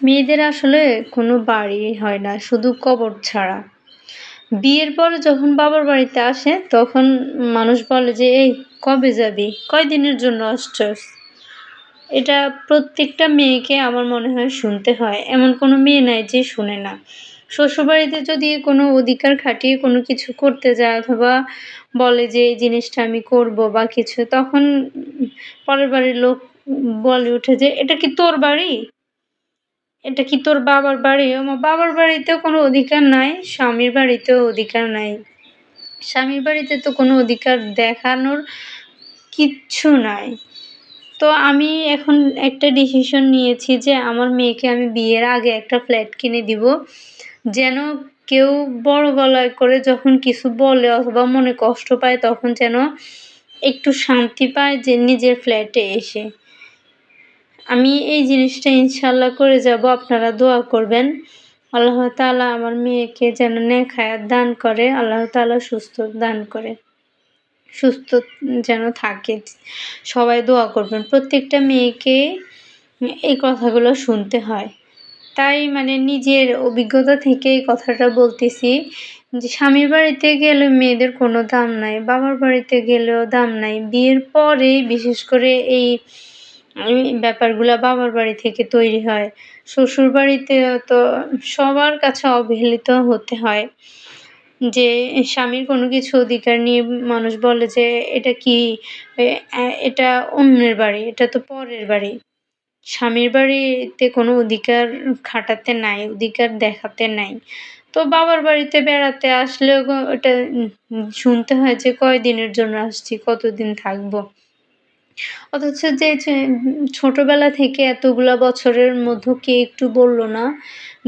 মেয়েদের আসলে কোনো বাড়ি হয় না, শুধু কবর ছাড়া। বিয়ের পরে যখন বাবার বাড়িতে আসে, তখন মানুষ বলে যে, "এই কবে যাবি? কয়দিনের জন্য আসছস?" এটা প্রত্যেকটা মেয়েকে আমার মনে হয় শুনতে হয়। এমন কোনো মেয়ে নাই যে শুনে না। শ্বশুরবাড়িতে যদি কোনো অধিকার খাটিয়ে কোনো কিছু করতে যায় অথবা বলে যে, "এই জিনিসটা আমি করব" বা কিছু, তখন পরের বাড়ির লোক বলে ওঠে যে, "এটা কি তোর বাড়ি? এটা কি তোর বাবার বাড়ি?" ওমা বাবার বাড়িতেও কোনো অধিকার নাই, স্বামীর বাড়িতেও অধিকার নাই। স্বামীর বাড়িতে তো কোনো অধিকার দেখানোর কিচ্ছু নাই। তো আমি এখন একটা ডিসিশন নিয়েছি যে আমার মেয়েকে আমি বিয়ের আগে একটা ফ্ল্যাট কিনে দিব। যেন কেউ বড় গলায় করে যখন কিছু বলে অথবা মনে কষ্ট পায় তখন যেন একটু শান্তি পায় যে নিজের ফ্ল্যাটে এসে। আমি এই জিনিসটা ইনশাআল্লাহ করে যাব। আপনারা দোয়া করবেন। আল্লাহ তাআলা আমার মেয়েকে যেন নেক হায়াত দান করে। আল্লাহ তাআলা সুস্থ দান করে। সুস্থ যেন থাকে। সবাই দোয়া করবেন। প্রত্যেকটা মেয়েকে এই কথাগুলো শুনতে হয়। তাই মানে নিজের অভিজ্ঞতা থেকে এই কথাটা বলতেছি যে, স্বামীর বাড়িতে গেলে মেয়েদের কোনো দাম নাই। বাবার বাড়িতে গেলেও দাম নাই। বিয়ের পরে বিশেষ করে এই ব্যাপারগুলা বাবার বাড়ি থেকে তৈরি হয়। শ্বশুরবাড়িতেও তো সবার কাছে অবহেলিত হতে হয়। যে স্বামীর কোনো কিছু অধিকার নিয়ে মানুষ বলে যে, "এটা কি এ এটা অন্যের বাড়ি, এটা তো পরের বাড়ি।" স্বামীর বাড়িতে কোনো অধিকার খাটাতে নাই, অধিকার দেখাতে নাই। তো বাবার বাড়িতে বেড়াতে আসলেও ওটা শুনতে হয় যে কয়দিনের জন্য আসছি, কতদিন থাকবো। অথচ যে ছোটবেলা থেকে এতগুলা বছরের মধ্যে কে একটু বলল না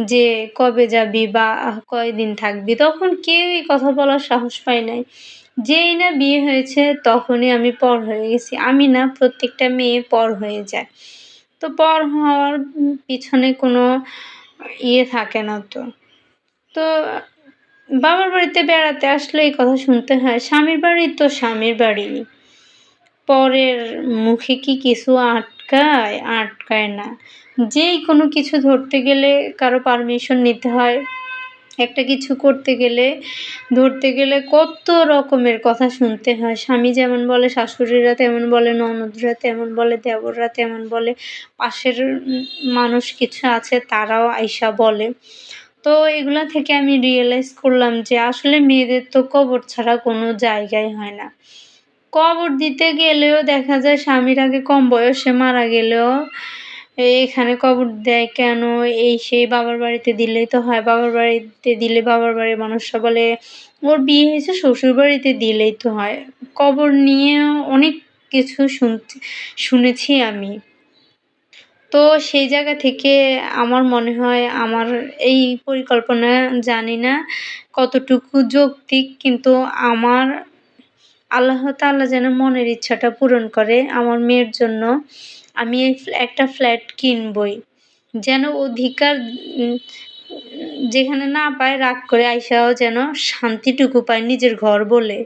যে, "কবে যাবি বা কয়দিন থাকবি?" তখন কেউ এই কথা বলার সাহস পায় নাই। যেই না বিয়ে হয়েছে তখনই আমি পর হয়ে গেছি। আমি না, প্রত্যেকটা মেয়ে পর হয়ে যায়। তো পর হওয়ার পিছনে কোনো থাকে না তো। তো বাবার বাড়িতে বেড়াতে আসলে এই কথা শুনতে হয়। স্বামীর বাড়ি তো স্বামীর বাড়ি। পরের মুখে কি কিছু আটকায়? আটকায় না। যেই কোনো কিছু ধরতে গেলে কারো পারমিশন নিতে হয়। একটা কিছু করতে গেলে, ধরতে গেলে কত রকমের কথা শুনতে হয়। স্বামী যেমন বলে, শাশুড়িরা তেমন বলে, ননদরা তেমন বলে, দেবররা তেমন বলে। পাশের মানুষ কিছু আছে তারাও আইসা বলে। তো এগুলা থেকে আমি রিয়ালাইজ করলাম যে আসলে মেয়েদের তো কবর ছাড়া কোনো জায়গাই হয় না। কবর দিতে গেলেও দেখা যায় স্বামীর আগে কম বয়সে মারা গেলেও এখানে কবর দেয় কেন? এই সেই বাবার বাড়িতে দিলেই তো হয়। বাবার বাড়িতে দিলে বাবার বাড়ির মানুষরা বলে, "ওর বিয়ে হয়েছে শ্বশুরবাড়িতে দিলেই তো হয়।" কবর নিয়েও অনেক কিছু শুনেছি আমি। তো সেই জায়গা থেকে আমার মনে হয় আমার এই পরিকল্পনা জানি না কতটুকু যৌক্তিক, কিন্তু আমার আল্লাহ তাআলা যেন মনের ইচ্ছাটা পূরণ করে আমার মেয়ের জন্য। আমি এই একটা ফ্ল্যাট কিনবই। যেন অধিকার উম যেখানে না পায় রাগ করে আইসাও যেন শান্তিটুকু পায় নিজের ঘর বলে।